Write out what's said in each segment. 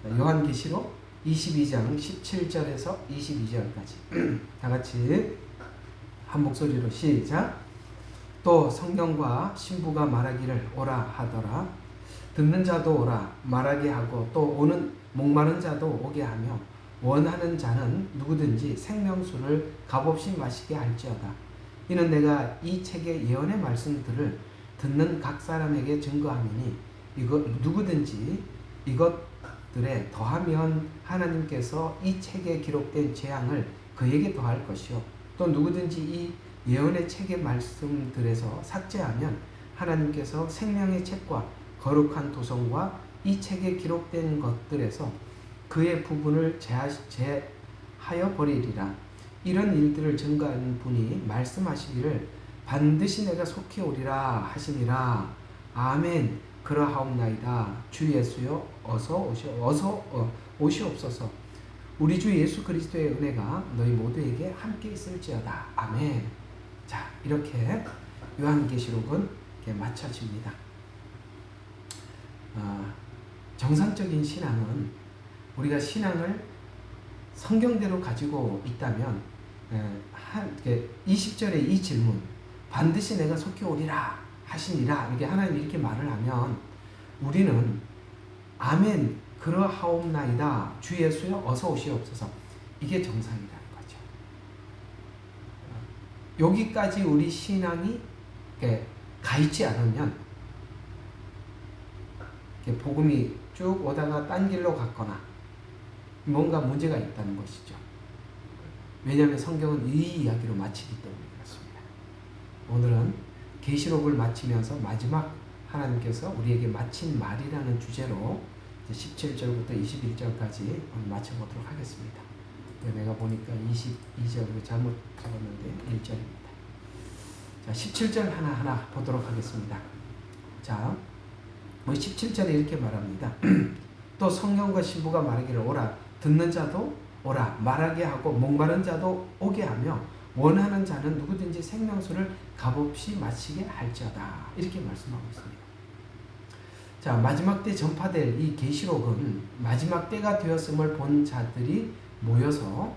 요한계시록 22장 17절에서 22절까지 다 같이 한 목소리로 시작. 또 성령과 신부가 말하기를 오라 하더라. 듣는 자도 오라 말하게 하고 또 오는 목마른 자도 오게 하며 원하는 자는 누구든지 생명수를 값없이 마시게 할지어다. 이는 내가 이 책의 예언의 말씀들을 듣는 각 사람에게 증거하노니 누구든지 이것들에 더하면 하나님께서 이 책에 기록된 재앙을 그에게 더할 것이요 또 누구든지 이 예언의 책의 말씀들에서 삭제하면 하나님께서 생명의 책과 거룩한 도성과 이 책에 기록된 것들에서 그의 부분을 제하여 버리리라. 이런 일들을 증거하는 분이 말씀하시기를 반드시 내가 속히 오리라 하시니라. 아멘. 그러하옵나이다. 주 예수여 어서 오시옵소서. 우리 주 예수 그리스도의 은혜가 너희 모두에게 함께 있을지어다. 아멘. 자, 이렇게 요한계시록은 이렇게 마쳐집니다. 정상적인 신앙은 우리가 신앙을 성경대로 가지고 있다면 20절의 이 질문 반드시 내가 속히 오리라 하시니라 이렇게 하나님이 이렇게 말을 하면 우리는 아멘 그러하옵나이다 주 예수여 어서 오시옵소서 이게 정상이라는 거죠. 여기까지 우리 신앙이 가 있지 않으면 복음이 쭉 오다가 딴 길로 갔거나 뭔가 문제가 있다는 것이죠. 왜냐하면 성경은 이 이야기로 마치기 때문에 그렇습니다. 오늘은 계시록을 마치면서 마지막 하나님께서 우리에게 마친 말이라는 주제로 17절부터 21절까지 마쳐보도록 하겠습니다. 내가 보니까 22절로 잘못 적었는데 1절입니다. 자, 17절 하나하나 보도록 하겠습니다. 자, 17절에 이렇게 말합니다. 또 성령과 신부가 말하기를 오라 듣는 자도 오라 말하게 하고 목마른 자도 오게 하며 원하는 자는 누구든지 생명수를 값없이 마시게 할지어다 이렇게 말씀하고 있습니다. 자, 마지막 때 전파될 이 계시록은 마지막 때가 되었음을 본 자들이 모여서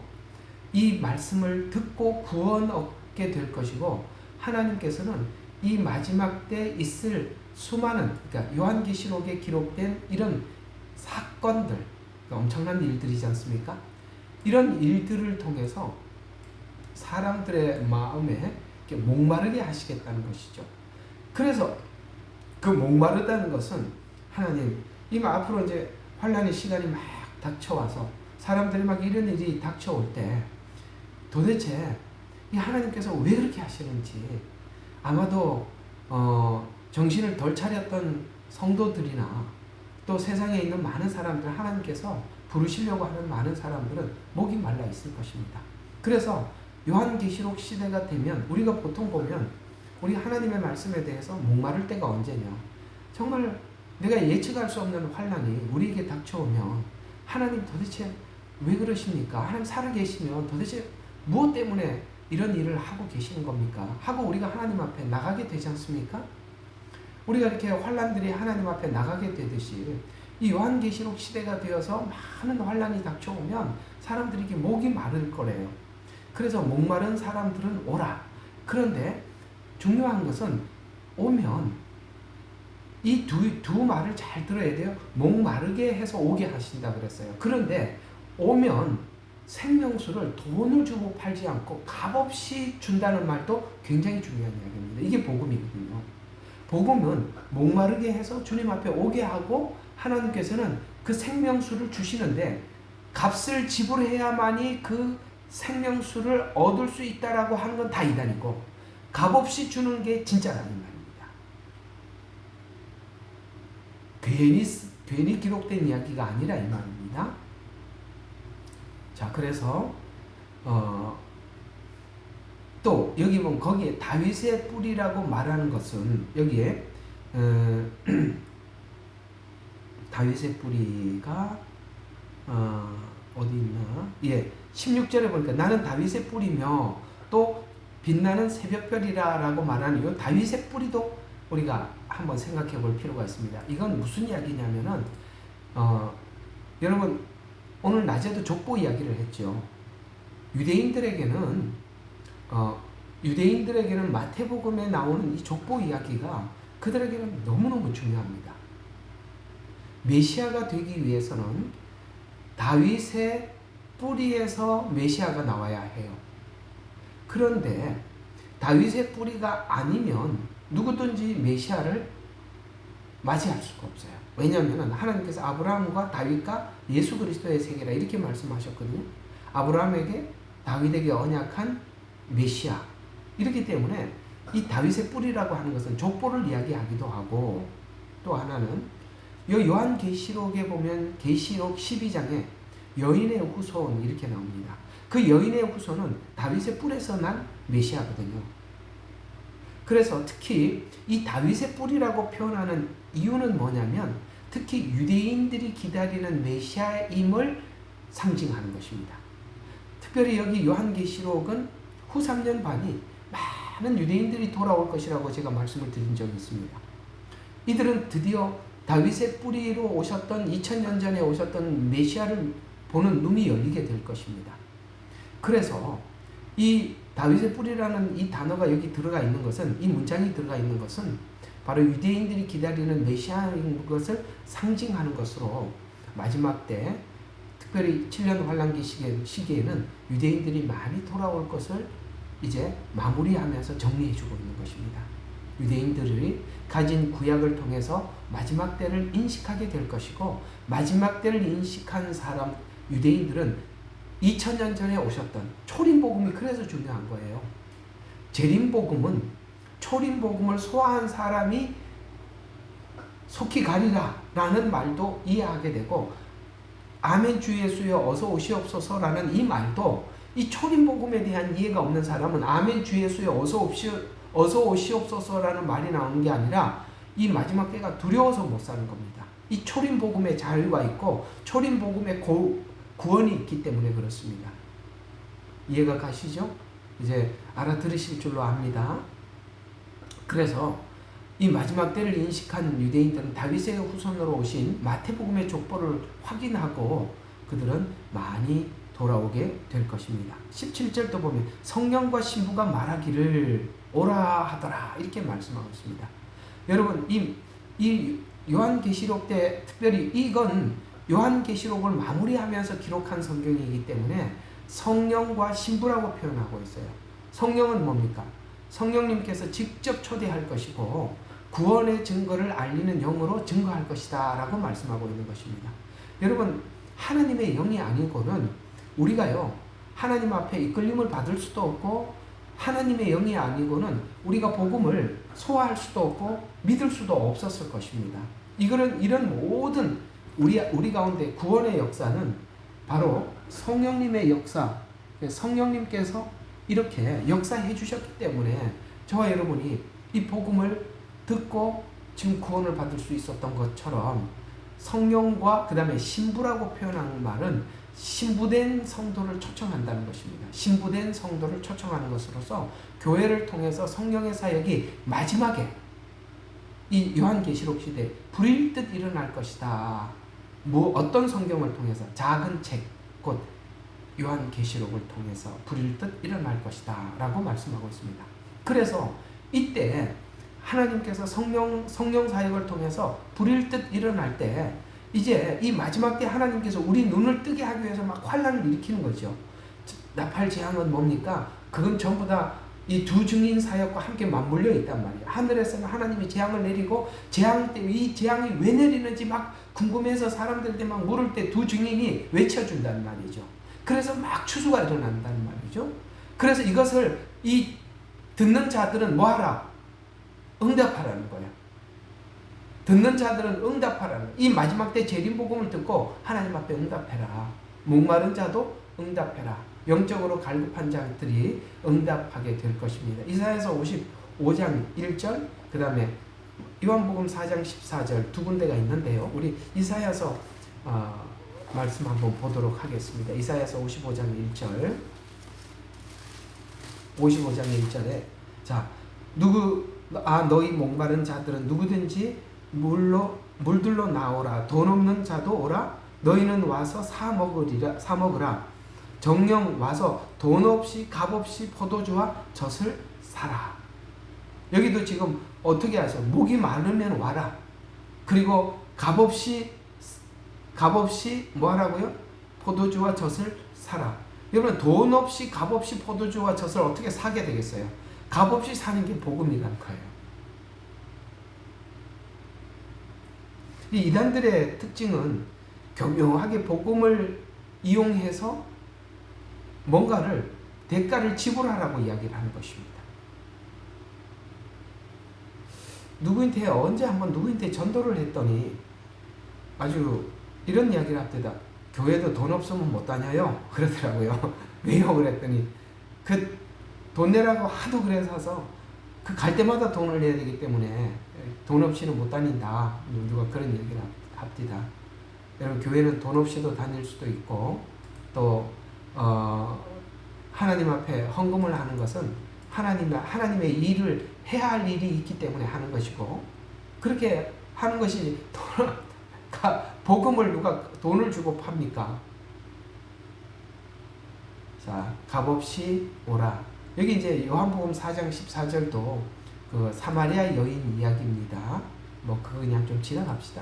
이 말씀을 듣고 구원 얻게 될 것이고 하나님께서는 이 마지막 때 있을 수많은 그러니까 요한계시록에 기록된 이런 사건들 그러니까 엄청난 일들이지 않습니까? 이런 일들을 통해서 사람들의 마음에 목마르게 하시겠다는 것이죠. 그래서 그 목마르다는 것은 하나님 앞으로 이제 환난의 시간이 막 닥쳐와서 사람들이 막 이런 일이 닥쳐올 때 도대체 이 하나님께서 왜 그렇게 하시는지 아마도 정신을 덜 차렸던 성도들이나 또 세상에 있는 많은 사람들 하나님께서 부르시려고 하는 많은 사람들은 목이 말라 있을 것입니다. 그래서 요한계시록 시대가 되면 우리가 보통 보면 우리 하나님의 말씀에 대해서 목마를 때가 언제냐 정말 내가 예측할 수 없는 환난이 우리에게 닥쳐오면 하나님 도대체 왜 그러십니까? 하나님 살아계시면 도대체 무엇 때문에 이런 일을 하고 계시는 겁니까? 하고 우리가 하나님 앞에 나가게 되지 않습니까? 우리가 이렇게 환난들이 하나님 앞에 나가게 되듯이 이 요한계시록 시대가 되어서 많은 환난이 닥쳐오면 사람들에게 목이 마를 거래요. 그래서 목마른 사람들은 오라. 그런데 중요한 것은 오면 이 두 말을 잘 들어야 돼요. 목마르게 해서 오게 하신다 그랬어요. 그런데 오면 생명수를 돈을 주고 팔지 않고 값없이 준다는 말도 굉장히 중요한 이야기입니다. 이게 복음이거든요. 복음은 목마르게 해서 주님 앞에 오게 하고 하나님께서는 그 생명수를 주시는데 값을 지불해야만이 그 생명수를 얻을 수 있다라고 하는 건 다 이단이고 값없이 주는 게 진짜라는 말입니다. 괜히 기록된 이야기가 아니라 이 말입니다. 자, 그래서 또 여기 보면 거기에 다윗의 뿌리라고 말하는 것은 여기에 다윗의 뿌리가 어디 있나? 예, 16절에 보니까 나는 다윗의 뿌리며 또 빛나는 새벽별이라 라고 말하는 이 다윗의 뿌리도 우리가 한번 생각해 볼 필요가 있습니다. 이건 무슨 이야기냐면은 여러분 오늘 낮에도 족보 이야기를 했죠. 유대인들에게는 마태복음에 나오는 이 족보 이야기가 그들에게는 너무너무 중요합니다. 메시아가 되기 위해서는 다윗의 뿌리에서 메시아가 나와야 해요. 그런데 다윗의 뿌리가 아니면 누구든지 메시아를 맞이할 수가 없어요. 왜냐하면 하나님께서 아브라함과 다윗과 예수 그리스도의 세계라 이렇게 말씀하셨거든요. 아브라함에게 다윗에게 언약한 메시아. 이렇기 때문에 이 다윗의 뿌리라고 하는 것은 족보를 이야기하기도 하고, 또 하나는 요한계시록에 보면 계시록 12장에 여인의 후손 이렇게 나옵니다. 그 여인의 후손은 다윗의 뿔에서 난 메시아거든요. 그래서 특히 이 다윗의 뿔이라고 표현하는 이유는 뭐냐면 특히 유대인들이 기다리는 메시아임을 상징하는 것입니다. 특별히 여기 요한계시록은 후 3년 반이 많은 유대인들이 돌아올 것이라고 제가 말씀을 드린 적이 있습니다. 이들은 드디어 다윗의 뿌리로 오셨던 2000년 전에 오셨던 메시아를 보는 눈이 열리게 될 것입니다. 그래서 이 다윗의 뿌리라는 이 단어가 여기 들어가 있는 것은, 이 문장이 들어가 있는 것은 바로 유대인들이 기다리는 메시아인 것을 상징하는 것으로 마지막 때 특별히 7년 환란기 시기에는 유대인들이 많이 돌아올 것을 이제 마무리하면서 정리해주고 있는 것입니다. 유대인들이 가진 구약을 통해서 마지막 때를 인식하게 될 것이고, 마지막 때를 인식한 사람 유대인들은 2000년 전에 오셨던 초림복음이 그래서 중요한 거예요. 재림복음은 초림복음을 소화한 사람이 속히 가리라 라는 말도 이해하게 되고, 아멘 주 예수여 어서 오시옵소서라는 이 말도 이 초림복음에 대한 이해가 없는 사람은 아멘 주 예수여 어서 오시옵소서라는 말이 나오는 게 아니라 이 마지막 때가 두려워서 못 사는 겁니다. 이 초림복음에 자유가 있고 초림복음에 구원이 있기 때문에 그렇습니다. 이해가 가시죠? 이제 알아들으실 줄로 압니다. 그래서 이 마지막 때를 인식한 유대인들은 다윗의 후손으로 오신 마태복음의 족보를 확인하고 그들은 많이 돌아오게 될 것입니다. 17절도 보면 성령과 신부가 말하기를 오라 하더라 이렇게 말씀하고 있습니다. 여러분 이 요한계시록 때 특별히 이건 요한계시록을 마무리하면서 기록한 성경이기 때문에 성령과 신부라고 표현하고 있어요. 성령은 뭡니까? 성령님께서 직접 초대할 것이고 구원의 증거를 알리는 영으로 증거할 것이다 라고 말씀하고 있는 것입니다. 여러분 하나님의 영이 아니고는 우리가요 하나님 앞에 이끌림을 받을 수도 없고 하나님의 영이 아니고는 우리가 복음을 소화할 수도 없고 믿을 수도 없었을 것입니다. 이런 모든 우리 가운데 구원의 역사는 바로 성령님의 역사, 성령님께서 이렇게 역사해 주셨기 때문에 저와 여러분이 이 복음을 듣고 지금 구원을 받을 수 있었던 것처럼 성령과 그 다음에 신부라고 표현하는 말은 신부된 성도를 초청한다는 것입니다. 신부된 성도를 초청하는 것으로서 교회를 통해서 성령의 사역이 마지막에 이 요한계시록 시대에 불일 듯 일어날 것이다. 어떤 성경을 통해서? 작은 책, 곧 요한계시록을 통해서 불일 듯 일어날 것이다 라고 말씀하고 있습니다. 그래서 이때 하나님께서 성령 사역을 통해서 불일 듯 일어날 때 이제 이 마지막 때 하나님께서 우리 눈을 뜨게 하기 위해서 막 환란을 일으키는 거죠. 나팔 재앙은 뭡니까? 그건 전부 다 이 두 증인 사역과 함께 맞물려 있단 말이에요. 하늘에서는 하나님이 재앙을 내리고 재앙 때문에 이 재앙이 왜 내리는지 막 궁금해서 사람들한테 막 물을 때 두 증인이 외쳐준다는 말이죠. 그래서 막 추수가 일어난다는 말이죠. 그래서 이것을 이 듣는 자들은 뭐하라? 응답하라는 거예요. 듣는 자들은 응답하라는 이 마지막 때 재림복음을 듣고 하나님 앞에 응답해라. 목마른 자도 응답해라. 영적으로 갈급한 자들이 응답하게 될 것입니다. 이사야서 55장 1절 그 다음에 요한복음 4장 14절 두 군데가 있는데요. 우리 이사야서 말씀 한번 보도록 하겠습니다. 이사야서 55장 1절 55장 1절에 자 너희 목마른 자들은 누구든지 물들러 나오라. 돈 없는 자도 오라. 너희는 와서 사 먹으라. 정령 와서 돈 없이 값 없이 포도주와 젖을 사라. 여기도 지금 어떻게 하세요? 목이 마르면 와라. 그리고 값 없이 뭐 하라고요? 포도주와 젖을 사라. 여러분, 돈 없이 값 없이 포도주와 젖을 어떻게 사게 되겠어요? 값 없이 사는 게 복음이란 거예요. 이 이단들의 특징은 교묘하게 복음을 이용해서 뭔가를 대가를 지불하라고 이야기를 하는 것입니다. 누구한테 언제 한번 누구한테 전도를 했더니 아주 이런 이야기를 합니다. 교회도 돈 없으면 못 다녀요 그러더라고요. 왜요? 그랬더니 그 돈 내라고 하도 그래서 그 갈 때마다 돈을 내야 되기 때문에 돈 없이는 못 다닌다. 누가 그런 얘기를 합니다. 여러분, 교회는 돈 없이도 다닐 수도 있고 또 하나님 앞에 헌금을 하는 것은 하나님의 일을 해야 할 일이 있기 때문에 하는 것이고, 그렇게 하는 것이 복음을 누가 돈을 주고 팝니까? 자, 값없이 오라. 여기 이제 요한복음 4장 14절도 그 사마리아 여인 이야기입니다. 뭐 그거 그냥 좀 지나갑시다.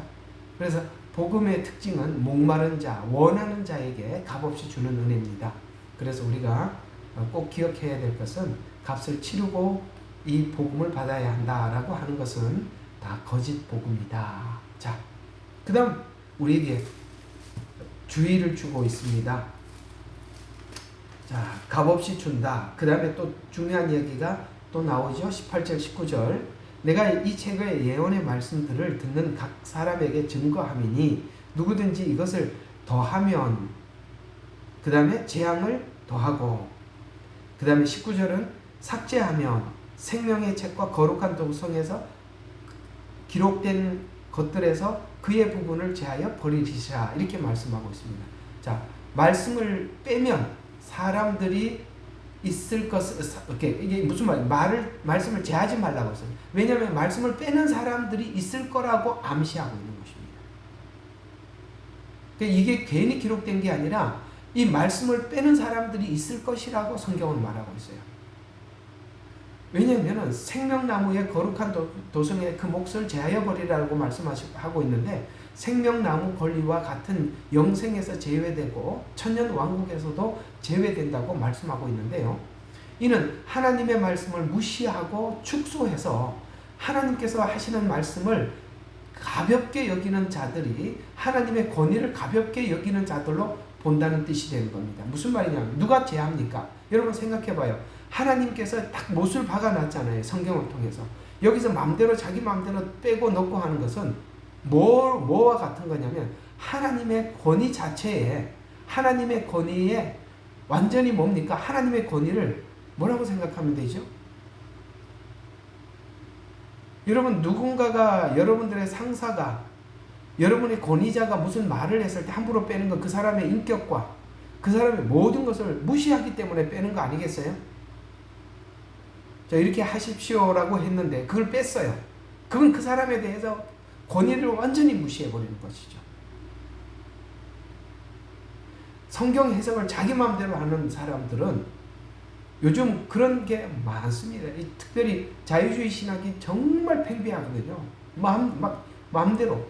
그래서 복음의 특징은 목마른 자, 원하는 자에게 값없이 주는 은혜입니다. 그래서 우리가 꼭 기억해야 될 것은 값을 치르고 이 복음을 받아야 한다라고 하는 것은 다 거짓 복음이다. 자, 그 다음 우리에게 주의를 주고 있습니다. 자, 값없이 준다. 그 다음에 또 중요한 이야기가 또 나오죠. 18절 19절. 내가 이 책의 예언의 말씀들을 듣는 각 사람에게 증거함이니 누구든지 이것을 더하면, 그 다음에 재앙을 더하고, 그 다음에 19절은 삭제하면 생명의 책과 거룩한 도성에서 기록된 것들에서 그의 부분을 제하여 버리리시라. 이렇게 말씀하고 있습니다. 자, 말씀을 빼면 사람들이 있을 것을, 이게 무슨 말씀을 제하지 말라고 했어요. 왜냐하면 말씀을 빼는 사람들이 있을 거라고 암시하고 있는 것입니다. 이게 괜히 기록된 게 아니라 이 말씀을 빼는 사람들이 있을 것이라고 성경은 말하고 있어요. 왜냐하면 생명나무의 거룩한 도성에 그 몫을 제하여 버리라고 말씀하고 있는데, 생명나무 권리와 같은 영생에서 제외되고 천년왕국에서도 제외된다고 말씀하고 있는데요. 이는 하나님의 말씀을 무시하고 축소해서 하나님께서 하시는 말씀을 가볍게 여기는 자들이 하나님의 권위를 가볍게 여기는 자들로 본다는 뜻이 되는 겁니다. 무슨 말이냐면 누가 제합니까? 여러분 생각해봐요. 하나님께서 딱 못을 박아놨잖아요. 성경을 통해서. 여기서 자기 마음대로 빼고 넣고 하는 것은 뭐와 같은 거냐면 하나님의 권위 자체에, 하나님의 권위에 완전히 뭡니까? 하나님의 권위를 뭐라고 생각하면 되죠? 여러분, 누군가가, 여러분들의 상사가, 여러분의 권위자가 무슨 말을 했을 때 함부로 빼는 건 그 사람의 인격과 그 사람의 모든 것을 무시하기 때문에 빼는 거 아니겠어요? 자, 이렇게 하십시오라고 했는데 그걸 뺐어요. 그건 그 사람에 대해서 권위를 완전히 무시해버리는 것이죠. 성경 해석을 자기 마음대로 하는 사람들은 요즘 그런 게 많습니다. 특별히 자유주의 신학이 정말 팽배하거든요. 마음대로.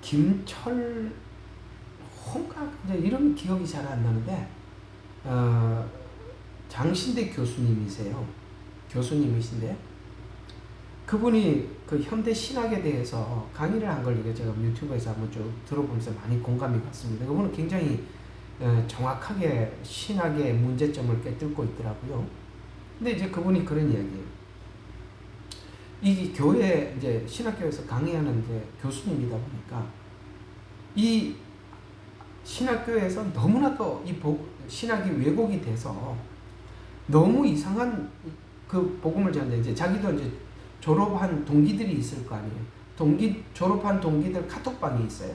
김철 홍가 이런 기억이 잘 안 나는데 장신대 교수님이신데 그분이 그 현대 신학에 대해서 강의를 한 걸 제가 유튜브에서 한번 쭉 들어보면서 많이 공감이 갔습니다. 그분은 굉장히 정확하게 신학의 문제점을 꿰뚫고 있더라고요. 근데 이제 그분이 그런 이야기예요. 이 교회 이제 신학교에서 강의하는 이제 교수님이다 보니까 이 신학교에서 너무나도 이 신학이 왜곡이 돼서 너무 이상한 그 복음을 전하는데, 이제 자기도 이제 졸업한 동기들이 있을 거 아니에요. 졸업한 동기들 카톡방이 있어요.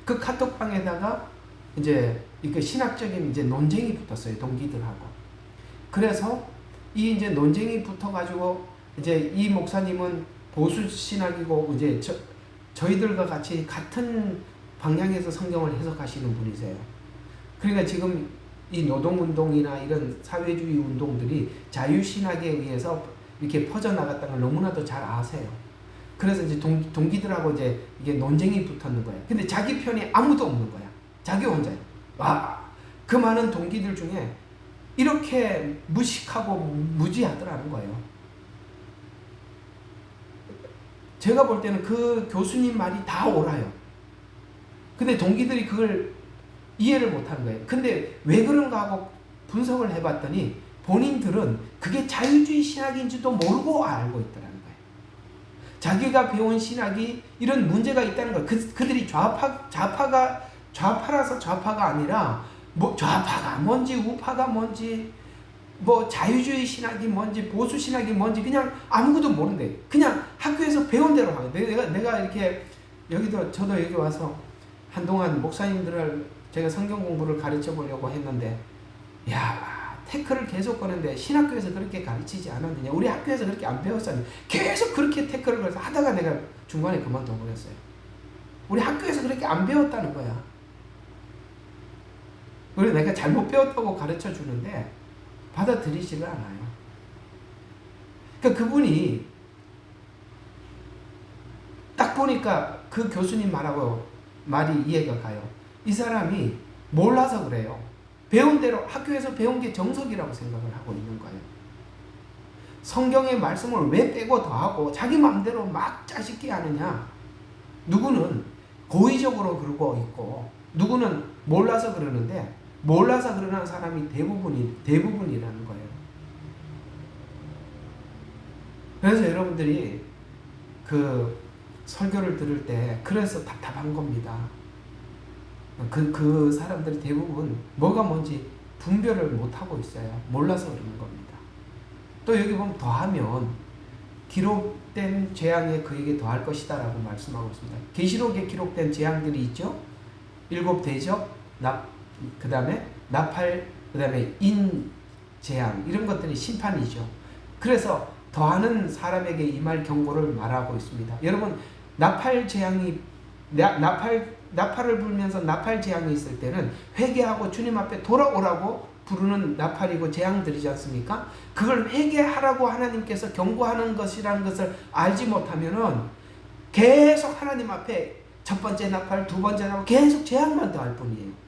그 카톡방에다가 이제 그 신학적인 이제 논쟁이 붙었어요. 동기들하고. 그래서 이 이제 논쟁이 붙어가지고 이제 이 목사님은 보수 신학이고 이제 저희들과 같이 같은 방향에서 성경을 해석하시는 분이세요. 그러니까 지금 이 노동운동이나 이런 사회주의 운동들이 자유신학에 의해서 이렇게 퍼져나갔다는 걸 너무나도 잘 아세요. 그래서 이제 동기들하고 이제 이게 논쟁이 붙었는 거예요. 근데 자기 편이 아무도 없는 거야. 자기 혼자예요. 와, 그 많은 동기들 중에 이렇게 무식하고 무지하더라는 거예요. 제가 볼 때는 그 교수님 말이 다 옳아요. 근데 동기들이 그걸 이해를 못하는 거예요. 근데 왜 그런가 하고 분석을 해봤더니 본인들은 그게 자유주의 신학인지도 모르고 알고 있더라는 거예요. 자기가 배운 신학이 이런 문제가 있다는 거예요. 그들이 좌파라서 좌파가 아니라 뭐 좌파가 뭔지 우파가 뭔지 뭐 자유주의 신학이 뭔지 보수 신학이 뭔지 그냥 아무것도 모른대. 그냥 학교에서 배운 대로 하고. 내가 이렇게 저도 여기 와서 한동안 목사님들을 제가 성경 공부를 가르쳐 보려고 했는데, 야, 태클을 계속 거는데 신학교에서 그렇게 가르치지 않았느냐, 우리 학교에서 그렇게 안 배웠었느냐, 계속 그렇게 태클을 걸어서 하다가 내가 중간에 그만둬 버렸어요. 우리 학교에서 그렇게 안 배웠다는 거야. 그래서 내가 잘못 배웠다고 가르쳐 주는데 받아들이지를 않아요. 그러니까 그분이 딱 보니까 그 교수님 말이 이해가 가요. 이 사람이 몰라서 그래요. 배운 대로 학교에서 배운 게 정석이라고 생각을 하고 있는 거예요. 성경의 말씀을 왜 빼고 더하고 자기 마음대로 막 짜깁기 하느냐. 누구는 고의적으로 그러고 있고 누구는 몰라서 그러는데, 몰라서 그러는 사람이 대부분이라는 거예요. 그래서 여러분들이 그 설교를 들을 때 그래서 답답한 겁니다. 그 사람들이 대부분 뭐가 뭔지 분별을 못하고 있어요. 몰라서 그러는 겁니다. 또 여기 보면 더하면 기록된 재앙에 그에게 더할 것이다 라고 말씀하고 있습니다. 계시록에 기록된 재앙들이 있죠. 7 대접, 그 다음에 나팔, 그 다음에 인재앙, 이런 것들이 심판이죠. 그래서 더하는 사람에게 임할 경고를 말하고 있습니다. 여러분, 나팔을 불면서 나팔 재앙이 있을 때는 회개하고 주님 앞에 돌아오라고 부르는 나팔이고 재앙들이지 않습니까? 그걸 회개하라고 하나님께서 경고하는 것이라는 것을 알지 못하면은 계속 하나님 앞에 첫 번째 나팔, 두 번째 나팔 계속 재앙만 더할 뿐이에요.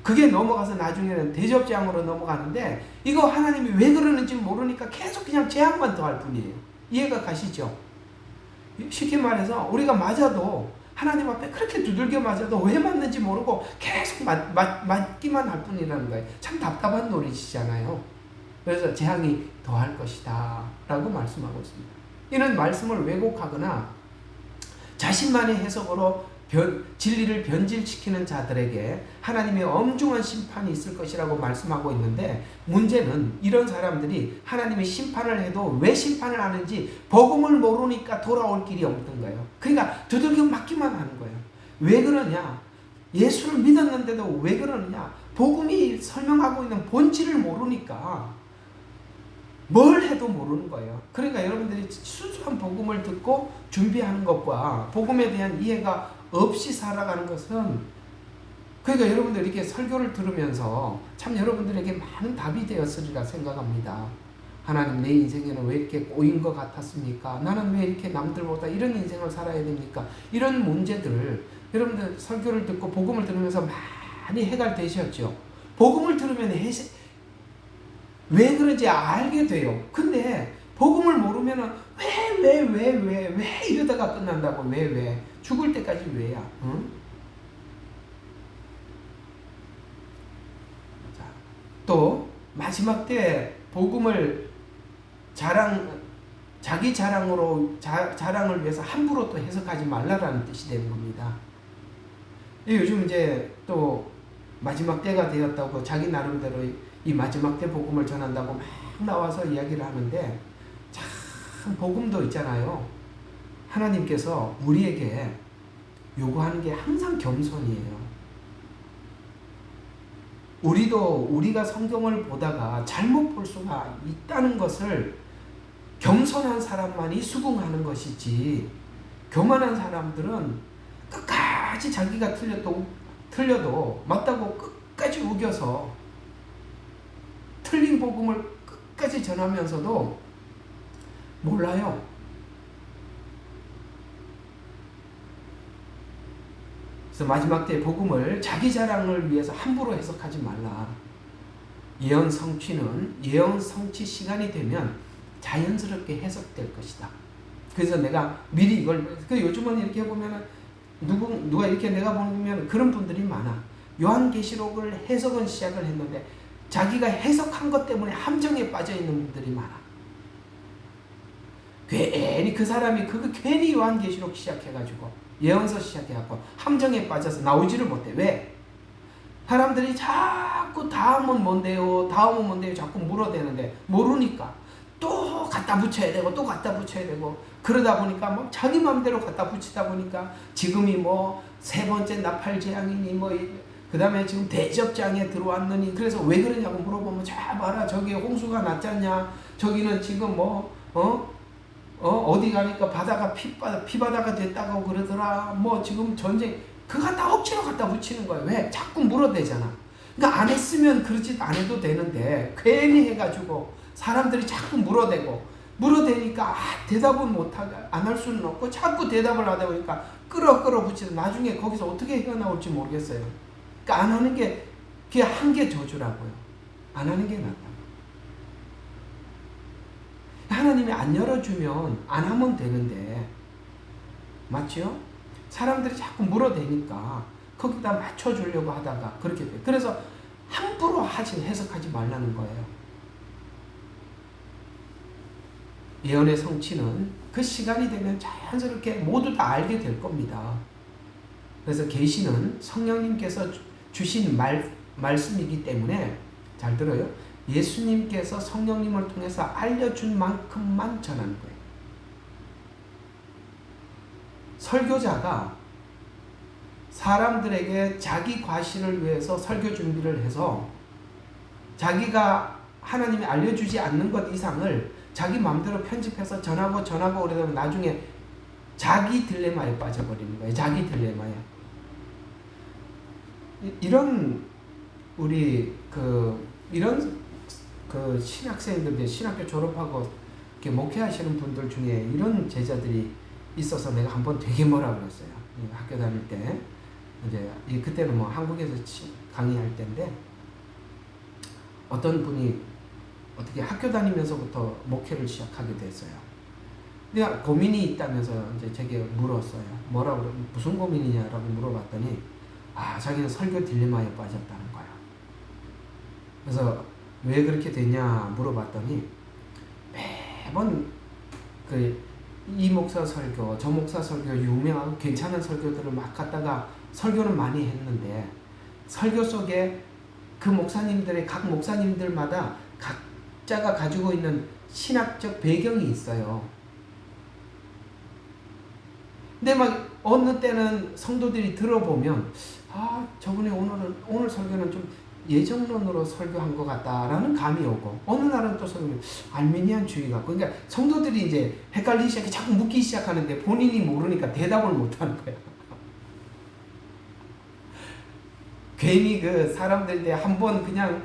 그게 넘어가서 나중에는 대접재앙으로 넘어가는데, 이거 하나님이 왜 그러는지 모르니까 계속 그냥 재앙만 더할 뿐이에요. 이해가 가시죠? 쉽게 말해서 우리가 맞아도 하나님 앞에 그렇게 두들겨 맞아도 왜 맞는지 모르고 계속 맞기만 할 뿐이라는 거예요. 참 답답한 노릇이잖아요. 그래서 재앙이 더할 것이다 라고 말씀하고 있습니다. 이런 말씀을 왜곡하거나 자신만의 해석으로 진리를 변질시키는 자들에게 하나님의 엄중한 심판이 있을 것이라고 말씀하고 있는데, 문제는 이런 사람들이 하나님의 심판을 해도 왜 심판을 하는지 복음을 모르니까 돌아올 길이 없는 거예요. 그러니까 두들겨 맞기만 하는 거예요. 왜 그러냐? 예수를 믿었는데도 왜 그러느냐? 복음이 설명하고 있는 본질을 모르니까 뭘 해도 모르는 거예요. 그러니까 여러분들이 순수한 복음을 듣고 준비하는 것과 복음에 대한 이해가 없이 살아가는 것은, 그러니까 여러분들 이렇게 설교를 들으면서 참 여러분들에게 많은 답이 되었으리라 생각합니다. 하나님, 내 인생에는 왜 이렇게 꼬인 것 같았습니까? 나는 왜 이렇게 남들보다 이런 인생을 살아야 됩니까? 이런 문제들을 여러분들 설교를 듣고 복음을 들으면서 많이 해결되셨죠. 복음을 들으면 왜 그런지 알게 돼요. 근데 복음을 모르면은 왜 이러다가 끝난다고. 왜 죽을 때까지 왜야? 응? 자, 또 마지막 때 복음을 자기 자랑을 위해서 함부로 또 해석하지 말라라는 뜻이 되는 겁니다. 요즘 이제 또 마지막 때가 되었다고 자기 나름대로 이 마지막 때 복음을 전한다고 막 나와서 이야기를 하는데, 참 복음도 있잖아요. 하나님께서 우리에게 요구하는 게 항상 겸손이에요. 우리가 성경을 보다가 잘못 볼 수가 있다는 것을 겸손한 사람만이 수긍하는 것이지, 교만한 사람들은 끝까지 자기가 틀려도 맞다고 끝까지 우겨서 틀린 복음을 끝까지 전하면서도 몰라요. 그래서 마지막 때 복음을 자기 자랑을 위해서 함부로 해석하지 말라. 예언 성취 시간이 되면 자연스럽게 해석될 것이다. 그래서 내가 미리 이걸, 요즘은 이렇게 보면은 누가 이렇게 내가 보면 그런 분들이 많아. 요한계시록을 해석은 시작을 했는데 자기가 해석한 것 때문에 함정에 빠져 있는 분들이 많아. 괜히 그 사람이 괜히 요한계시록 시작해가지고 예언서 시작해갖고 함정에 빠져서 나오지를 못해. 왜? 사람들이 자꾸 다음은 뭔데요? 자꾸 물어대는데 모르니까 또 갖다 붙여야 되고 또 갖다 붙여야 되고, 그러다 보니까 뭐 자기 마음대로 갖다 붙이다 보니까 지금이 뭐 세 번째 나팔재앙이니 뭐 그 다음에 지금 대접장에 들어왔느니, 그래서 왜 그러냐고 물어보면 자 봐라 저기 홍수가 났잖냐, 저기는 지금 뭐 어디 가니까 바다가 피바다가 됐다고 그러더라, 뭐 지금 전쟁, 그거 다 억지로 갖다 붙이는 거예요. 왜? 자꾸 물어대잖아. 그러니까 안 했으면 그러지 안 해도 되는데 괜히 해가지고 사람들이 자꾸 물어대니까 대답은 안 할 수는 없고 자꾸 대답을 하다 보니까 끌어 붙이는, 나중에 거기서 어떻게 헤어나올지 모르겠어요. 그러니까 안 하는 게 그게 한계 저주라고요. 안 하는 게 낫다. 하나님이 안 열어주면 안 하면 되는데, 맞죠? 사람들이 자꾸 물어대니까 거기다 맞춰주려고 하다가 그렇게 돼요. 그래서 함부로 해석하지 말라는 거예요. 예언의 성취는 그 시간이 되면 자연스럽게 모두 다 알게 될 겁니다. 그래서 계시는 성령님께서 주신 말씀이기 때문에, 잘 들어요. 예수님께서 성령님을 통해서 알려준 만큼만 전하는 거예요. 설교자가 사람들에게 자기 과실을 위해서 설교 준비를 해서 자기가 하나님이 알려주지 않는 것 이상을 자기 마음대로 편집해서 전하고 그러다 나중에 자기 딜레마에 빠져버리는 거예요. 자기 딜레마에. 이런 신학생들, 신학교 졸업하고 이렇게 목회하시는 분들 중에 이런 제자들이 있어서 내가 한번 되게 뭐라 그랬어요. 학교 다닐 때. 그때는 뭐 한국에서 강의할 때인데, 어떤 분이 어떻게 학교 다니면서부터 목회를 시작하게 됐어요. 내가 고민이 있다면서 이제 제게 물었어요. 무슨 고민이냐라고 물어봤더니, 자기는 설교 딜레마에 빠졌다는 거야. 그래서 왜 그렇게 됐냐 물어봤더니, 매번 이 목사 설교, 저 목사 설교, 유명하고 괜찮은 설교들을 막 갖다가 설교는 많이 했는데, 설교 속에 그 각 목사님들마다 각자가 가지고 있는 신학적 배경이 있어요. 근데 막 어느 때는 성도들이 들어보면 저분이 오늘 설교는 좀 예정론으로 설교한 것 같다라는 감이 오고, 어느 날은 또 설교는 알미니안주의 같고, 그러니까 성도들이 이제 헷갈리기 시작해 자꾸 묻기 시작하는데 본인이 모르니까 대답을 못하는 거야. 괜히 사람들한테 한번 그냥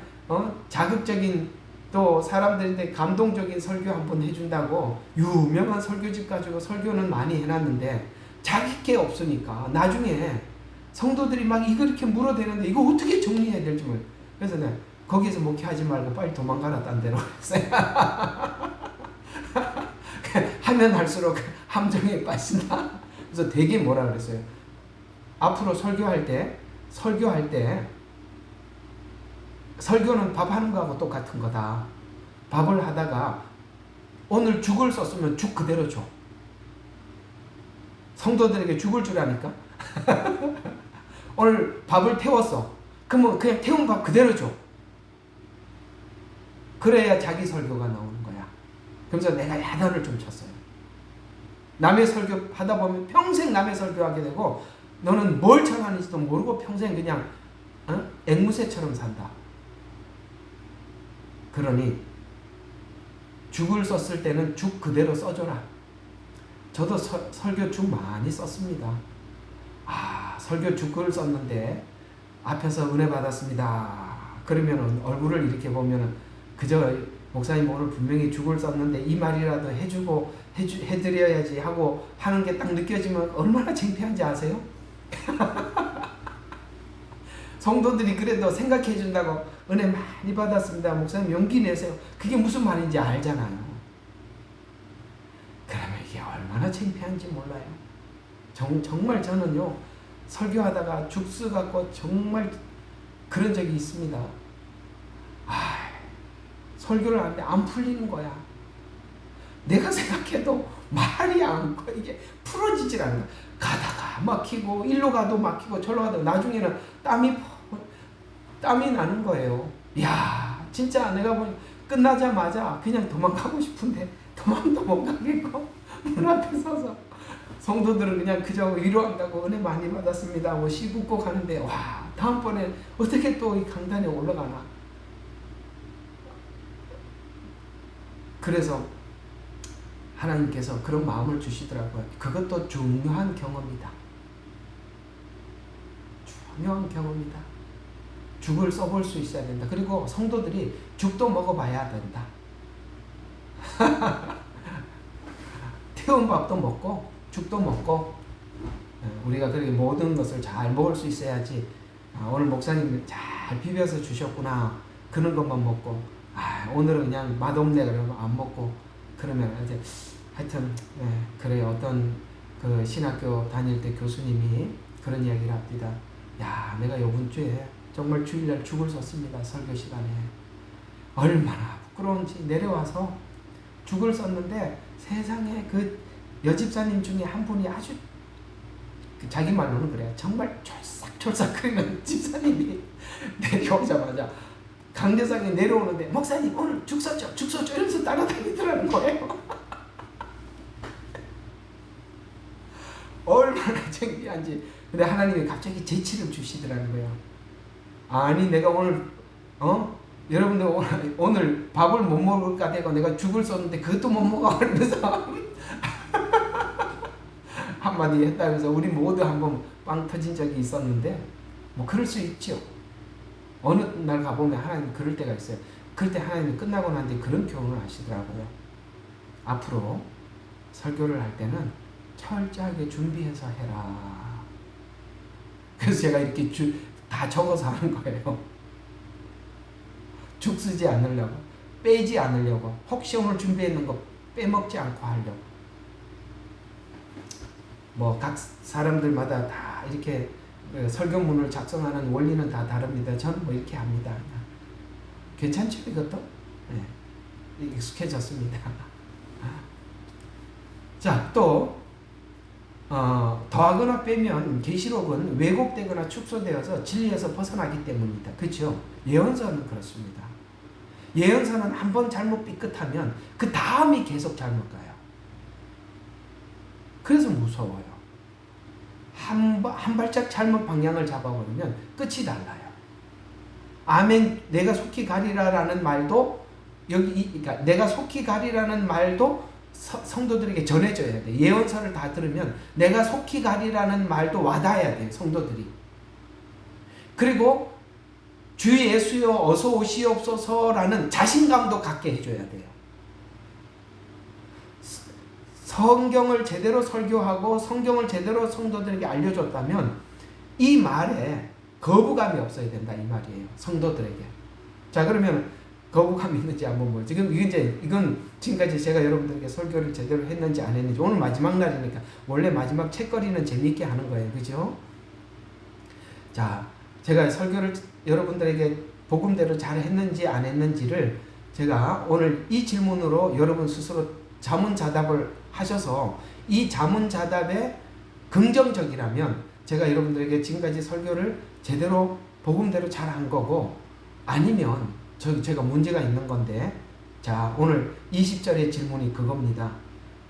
자극적인, 또 사람들한테 감동적인 설교 한번 해준다고 유명한 설교집 가지고 설교는 많이 해놨는데 자기 게 없으니까 나중에 성도들이 막 이렇게 물어대는데 이거 어떻게 정리해야 될지 모르겠어요. 그래서 내가 거기서 목회하지 말고 빨리 도망가라 딴 데로 했어요. 하면 할수록 함정에 빠진다. 그래서 되게 뭐라 그랬어요. 앞으로 설교할 때 설교는 밥 하는 거하고 똑같은 거다. 밥을 하다가 오늘 죽을 썼으면 죽 그대로 줘. 성도들에게 죽을 주라니까. 오늘 밥을 태웠어. 그러면 그냥 태운 밥 그대로 줘. 그래야 자기 설교가 나오는 거야. 그래서 내가 야단을 좀 쳤어요. 남의 설교 하다 보면 평생 남의 설교하게 되고, 너는 뭘 전하는지도 모르고 평생 그냥 앵무새처럼 산다. 그러니 죽을 썼을 때는 죽 그대로 써줘라. 저도 설교 죽 많이 썼습니다. 설교 죽을 썼는데 앞에서 은혜 받았습니다. 그러면 얼굴을 이렇게 보면 그저 목사님 오늘 분명히 죽을 썼는데 이 말이라도 해드려야지 하고 하는 게 딱 느껴지면 얼마나 창피한지 아세요? 성도들이 그래도 생각해 준다고 은혜 많이 받았습니다. 목사님 용기 내세요. 그게 무슨 말인지 알잖아요. 그러면 이게 얼마나 창피한지 몰라요. 정말 저는요, 설교하다가 죽스 갖고 정말 그런 적이 있습니다. 설교를 하는데 안 풀리는 거야. 내가 생각해도 말이 이게 풀어지질 않아. 가다가 막히고 일로 가도 막히고 절로 가도 나중에는 땀이 나는 거예요. 야, 진짜 내가 보니 끝나자마자 그냥 도망가고 싶은데 도망도 못 가겠고 문 앞에 서서 성도들은 그냥 그저 위로한다고 은혜 많이 받았습니다 하고 시붓고 가는데 와, 다음번에 어떻게 또 이 강단에 올라가나. 그래서 하나님께서 그런 마음을 주시더라고요. 그것도 중요한 경험이다. 중요한 경험이다. 죽을 써볼 수 있어야 된다. 그리고 성도들이 죽도 먹어봐야 된다. 태운 밥도 먹고 죽도 먹고 우리가 그렇게 모든 것을 잘 먹을 수 있어야지. 오늘 목사님 잘 비벼서 주셨구나. 그런 것만 먹고 오늘은 그냥 맛없네 그러면 안 먹고 그러면 이제 하여튼 그래요. 어떤 그 신학교 다닐 때 교수님이 그런 이야기를 합니다. 야, 내가 이번 주에 정말 주일날 죽을 썼습니다. 설교 시간에. 얼마나 부끄러운지 내려와서 죽을 썼는데 세상에 그 여집사님 중에 한 분이 아주 자기 말로는 그래요. 정말 촐싹촐싹거리는 집사님이 내려오자마자 강대상에 내려오는데 목사님 오늘 죽 썼죠 이러면서 따라다니더라는 거예요. 얼마나 창피한지. 근데 하나님이 갑자기 재치를 주시더라는 거예요. 아니 내가 오늘 여러분들 오늘 밥을 못 먹을까 되고 내가 죽을 썼는데 그것도 못 먹어 그러면서 한마디 했다면서 우리 모두 한번 빵 터진 적이 있었는데 뭐 그럴 수 있죠. 어느 날 가보면 하나님 그럴 때가 있어요. 그럴 때 하나님이 끝나고 난 뒤에 그런 교훈을 하시더라고요. 앞으로 설교를 할 때는 철저하게 준비해서 해라. 그래서 제가 이렇게 다 적어서 하는 거예요. 죽 쓰지 않으려고, 빼지 않으려고, 혹시 오늘 준비했는 거 빼먹지 않고 하려고. 뭐 각 사람들마다 다 이렇게 설교문을 작성하는 원리는 다 다릅니다. 저는 뭐 이렇게 합니다. 괜찮죠 이것도? 네, 익숙해졌습니다. 자, 또 더하거나 빼면 계시록은 왜곡되거나 축소되어서 진리에서 벗어나기 때문입니다. 그렇죠? 예언서는 그렇습니다. 예언서는 한번 잘못 삐끗하면 그 다음이 계속 잘못 가요. 그래서 무서워요. 한 발짝 잘못 방향을 잡아버리면 끝이 달라요. 아멘, 내가 속히 가리라라는 말도 그러니까 내가 속히 가리라는 말도 성도들에게 전해져야 돼. 예언서를 다 들으면 내가 속히 가리라는 말도 와닿아야 돼, 성도들이. 그리고 주 예수여 어서 오시옵소서라는 자신감도 갖게 해줘야 돼요. 성경을 제대로 설교하고 성경을 제대로 성도들에게 알려줬다면 이 말에 거부감이 없어야 된다, 이 말이에요. 성도들에게. 자, 그러면 거부감이 있는지 한번 보죠. 이건 지금까지 제가 여러분들에게 설교를 제대로 했는지 안 했는지, 오늘 마지막 날이니까 원래 마지막 책거리는 재미있게 하는 거예요. 그죠? 자, 제가 설교를 여러분들에게 복음대로 잘 했는지 안 했는지를 제가 오늘 이 질문으로 여러분 스스로 자문자답을 하셔서 이 자문자답에 긍정적이라면 제가 여러분들에게 지금까지 설교를 제대로 복음대로 잘 한 거고, 아니면 제가 문제가 있는 건데, 자, 오늘 20절의 질문이 그겁니다.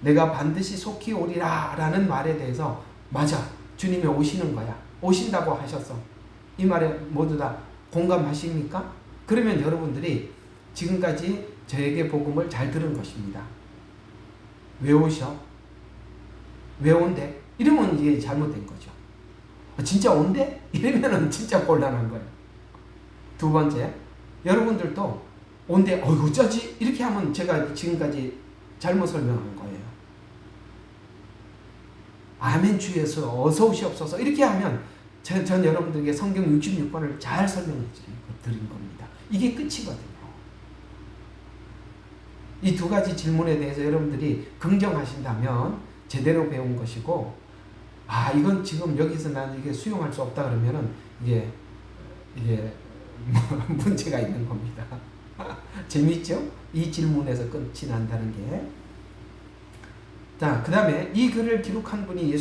내가 반드시 속히 오리라 라는 말에 대해서 맞아, 주님이 오시는 거야, 오신다고 하셨어. 이 말에 모두 다 공감하십니까? 그러면 여러분들이 지금까지 저에게 복음을 잘 들은 것입니다. 왜 오셔? 왜 온대? 이러면 이게 잘못된 거죠. 진짜 온대? 이러면은 진짜 곤란한 거예요. 두 번째, 여러분들도 온대, 어쩌지? 이렇게 하면 제가 지금까지 잘못 설명한 거예요. 아멘 주 예수 어서 오시옵소서 이렇게 하면 전 여러분들에게 성경 66권을 잘 설명해 드린 겁니다. 이게 끝이거든요. 이 두 가지 질문에 대해서 여러분들이 긍정하신다면 제대로 배운 것이고, 이건 지금 여기서 나는 이게 수용할 수 없다 그러면은 이게 문제가 있는 겁니다. 재밌죠? 이 질문에서 끝이 난다는 게. 자, 그 다음에 이 글을 기록한 분이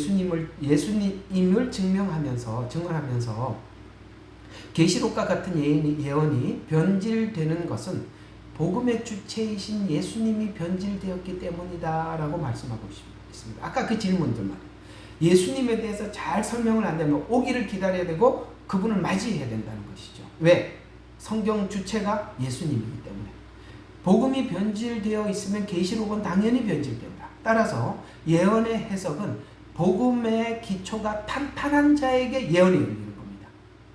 예수님을 증언하면서 계시록과 같은 예언이 변질되는 것은 복음의 주체이신 예수님이 변질되었기 때문이다 라고 말씀하고 있습니다. 아까 그 질문들 말이에요. 예수님에 대해서 잘 설명을 안 되면 오기를 기다려야 되고 그분을 맞이해야 된다는 것이죠. 왜? 성경 주체가 예수님이기 때문에. 복음이 변질되어 있으면 계시록은 당연히 변질된다. 따라서 예언의 해석은 복음의 기초가 탄탄한 자에게 예언이 열리는 겁니다.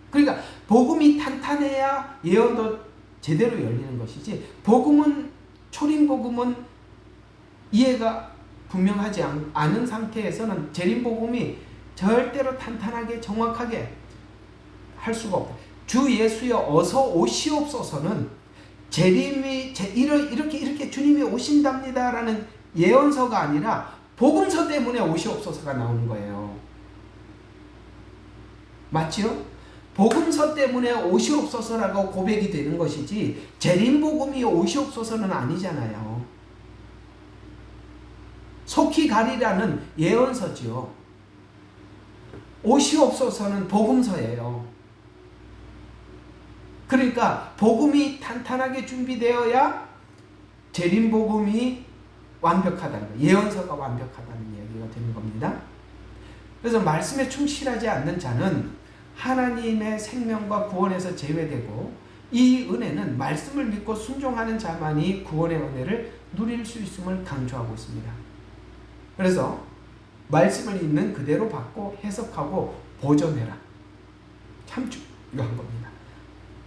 그러니까 복음이 탄탄해야 예언도 제대로 열리는 것이지, 초림 복음은 이해가 분명하지 않은 상태에서는 재림 복음이 절대로 탄탄하게 정확하게 할 수가 없다. 주 예수여 어서 오시옵소서는 재림이 이렇게 주님이 오신답니다라는 예언서가 아니라 복음서 때문에 오시옵소서가 나오는 거예요. 맞죠? 복음서 때문에 오시옵소서라고 고백이 되는 것이지 재림 복음이 오시옵소서는 아니잖아요. 속히 가리라는 예언서지요. 오시옵소서는 복음서예요. 그러니까 복음이 탄탄하게 준비되어야 재림 복음이 완벽하다는 거예요. 예언서가 완벽하다는 이야기가 되는 겁니다. 그래서 말씀에 충실하지 않는 자는 하나님의 생명과 구원에서 제외되고, 이 은혜는 말씀을 믿고 순종하는 자만이 구원의 은혜를 누릴 수 있음을 강조하고 있습니다. 그래서 말씀을 있는 그대로 받고 해석하고 보존해라. 참 중요한 겁니다.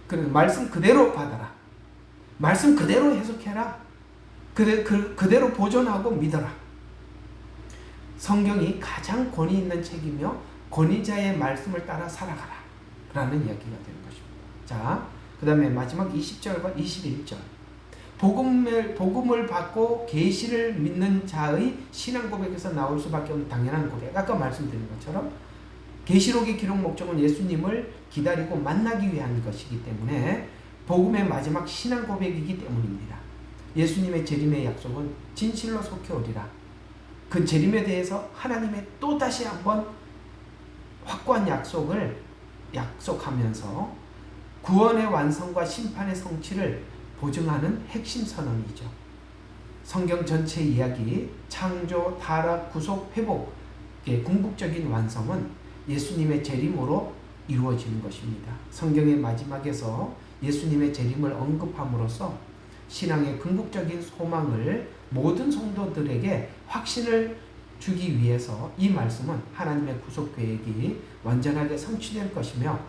그래서 말씀 그대로 받아라. 말씀 그대로 해석해라. 그대로 보존하고 믿어라. 성경이 가장 권위 있는 책이며 권위자의 말씀을 따라 살아가라 라는 이야기가 되는 것입니다. 자, 그 다음에 마지막 20절과 21절. 복음을 받고 계시를 믿는 자의 신앙 고백에서 나올 수밖에 없는 당연한 고백. 아까 말씀드린 것처럼 계시록의 기록 목적은 예수님을 기다리고 만나기 위한 것이기 때문에 복음의 마지막 신앙 고백이기 때문입니다. 예수님의 재림의 약속은 진실로 속히 오리라. 그 재림에 대해서 하나님의 또다시 한번 확고한 약속을 약속하면서 구원의 완성과 심판의 성취를 보증하는 핵심 선언이죠. 성경 전체 이야기, 창조, 타락, 구속, 회복의 궁극적인 완성은 예수님의 재림으로 이루어지는 것입니다. 성경의 마지막에서 예수님의 재림을 언급함으로써 신앙의 궁극적인 소망을 모든 성도들에게 확신을 주기 위해서 이 말씀은 하나님의 구속 계획이 완전하게 성취될 것이며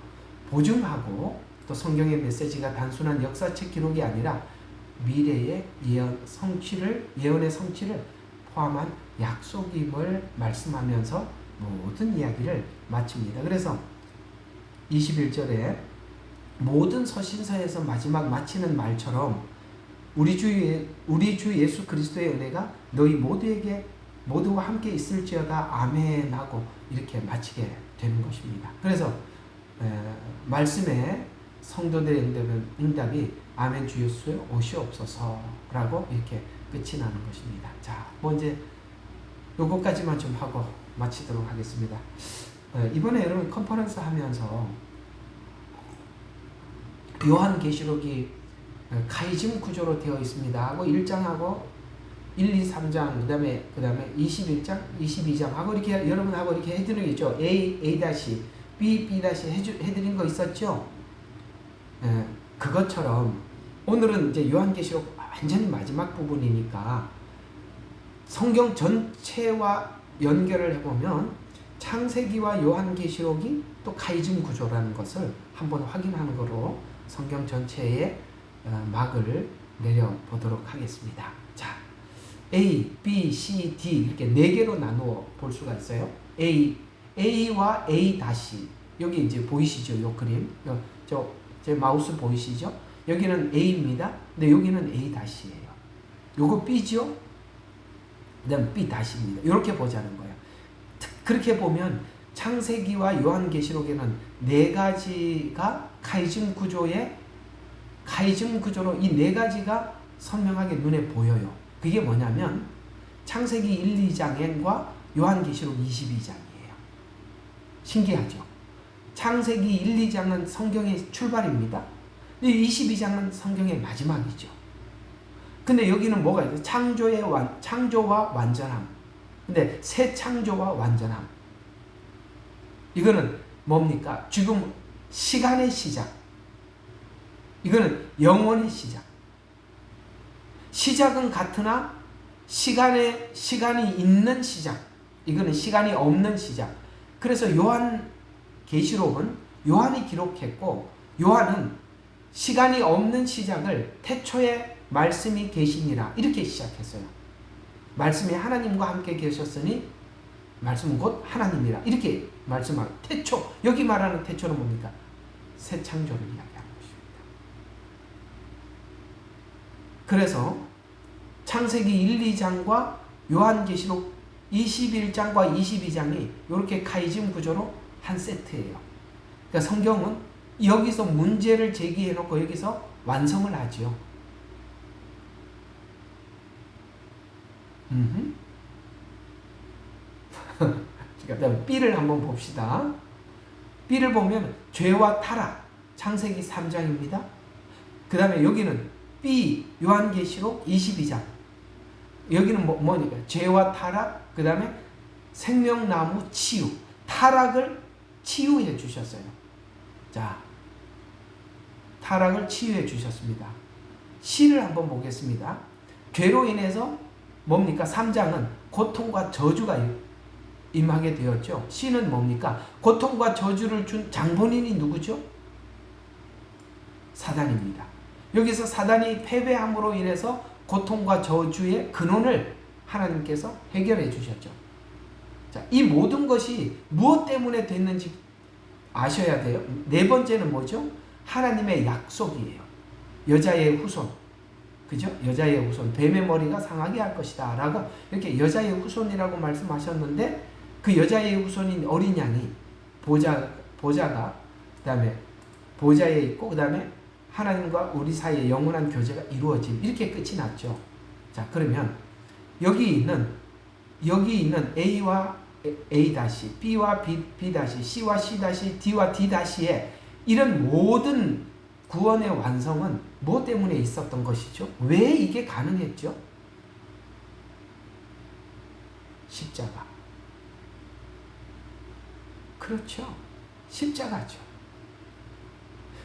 보증하고, 또 성경의 메시지가 단순한 역사책 기록이 아니라 미래의 예언의 성취를 포함한 약속임을 말씀하면서 모든 이야기를 마칩니다. 그래서 21절에 모든 서신서에서 마지막 마치는 말처럼 우리 주 예수 그리스도의 은혜가 너희 모두와 함께 있을지어다 아멘 하고 이렇게 마치게 되는 것입니다. 그래서 말씀에 성도들의 응답이 아멘 주 예수 오시옵소서라고 이렇게 끝이 나는 것입니다. 자, 이제 요거까지만 좀 하고 마치도록 하겠습니다. 이번에 여러분 컨퍼런스 하면서 요한계시록이 카이즘 구조로 되어 있습니다 하고 1장하고 1, 2, 3장 그 다음에 21장, 22장 하고 이렇게 여러분하고 이렇게 해드린 게 있죠. A, B, B 해드린 거 있었죠. 그것처럼 오늘은 이제 요한계시록 완전히 마지막 부분이니까 성경 전체와 연결을 해보면 창세기와 요한계시록이 또 카이즘 구조라는 것을 한번 확인하는 거로 성경 전체의 막을 내려보도록 하겠습니다. 자, A, B, C, D 이렇게 4개로 나누어 볼 수가 있어요. A와 A 다시 여기 이제 보이시죠? 요 그림 제 마우스 보이시죠? 여기는 A입니다. 근데 여기는 A 다시예요. 요거 B죠? 그다음 B 다시입니다. 이렇게 보자는 거예요. 그렇게 보면 창세기와 요한계시록에는 4가지가 카이즘 구조로 이 4가지가 선명하게 눈에 보여요. 그게 뭐냐면 창세기 1, 2장과 요한계시록 22장이에요. 신기하죠? 창세기 1, 2장은 성경의 출발입니다. 22장은 성경의 마지막이죠. 근데 여기는 뭐가 있어요? 창조와 완전함. 근데 새 창조와 완전함. 이거는 뭡니까? 지금 시간의 시작. 이거는 영원의 시작. 시작은 같으나 시간이 있는 시작. 이거는 시간이 없는 시작. 그래서 요한계시록은 요한이 기록했고 요한은 시간이 없는 시작을 태초에 말씀이 계시니라 이렇게 시작했어요. 말씀이 하나님과 함께 계셨으니 말씀은 곧 하나님이라 이렇게 말씀하고 태초 여기 말하는 태초는 뭡니까? 새 창조를 이야기하는 것입니다. 그래서 창세기 1, 2장과 요한계시록 21장과 22장이 이렇게 카이즘 구조로 한 세트예요. 그러니까 성경은 여기서 문제를 제기해 놓고 여기서 완성을 하죠. 그다음 B를 한번 봅시다. B를 보면 죄와 타락 창세기 3장입니다. 그 다음에 여기는 B 요한계시록 22장. 여기는 뭐니까 죄와 타락 그 다음에 생명나무 치유. 타락을 치유해 주셨어요. 자, 타락을 치유해 주셨습니다. C를 한번 보겠습니다. 죄로 인해서 뭡니까? 3장은 고통과 저주가 임하게 되었죠. C는 뭡니까? 고통과 저주를 준 장본인이 누구죠? 사단입니다. 여기서 사단이 패배함으로 인해서 고통과 저주의 근원을 하나님께서 해결해 주셨죠. 자, 이 모든 것이 무엇 때문에 됐는지 아셔야 돼요. 4번째는 뭐죠? 하나님의 약속이에요. 여자의 후손. 그죠? 여자의 후손. 뱀의 머리가 상하게 할 것이다. 라고 이렇게 여자의 후손이라고 말씀하셨는데 그 여자의 후손인 어린 양이 보좌가 그 다음에 보좌에 있고 그 다음에 하나님과 우리 사이에 영원한 교제가 이루어짐. 이렇게 끝이 났죠. 자, 그러면 여기 있는 A와 A 다시, B와 B 다시, C와 C 다시, D와 D 다시의 이런 모든 구원의 완성은 뭐 때문에 있었던 것이죠? 왜 이게 가능했죠? 십자가. 그렇죠. 십자가죠.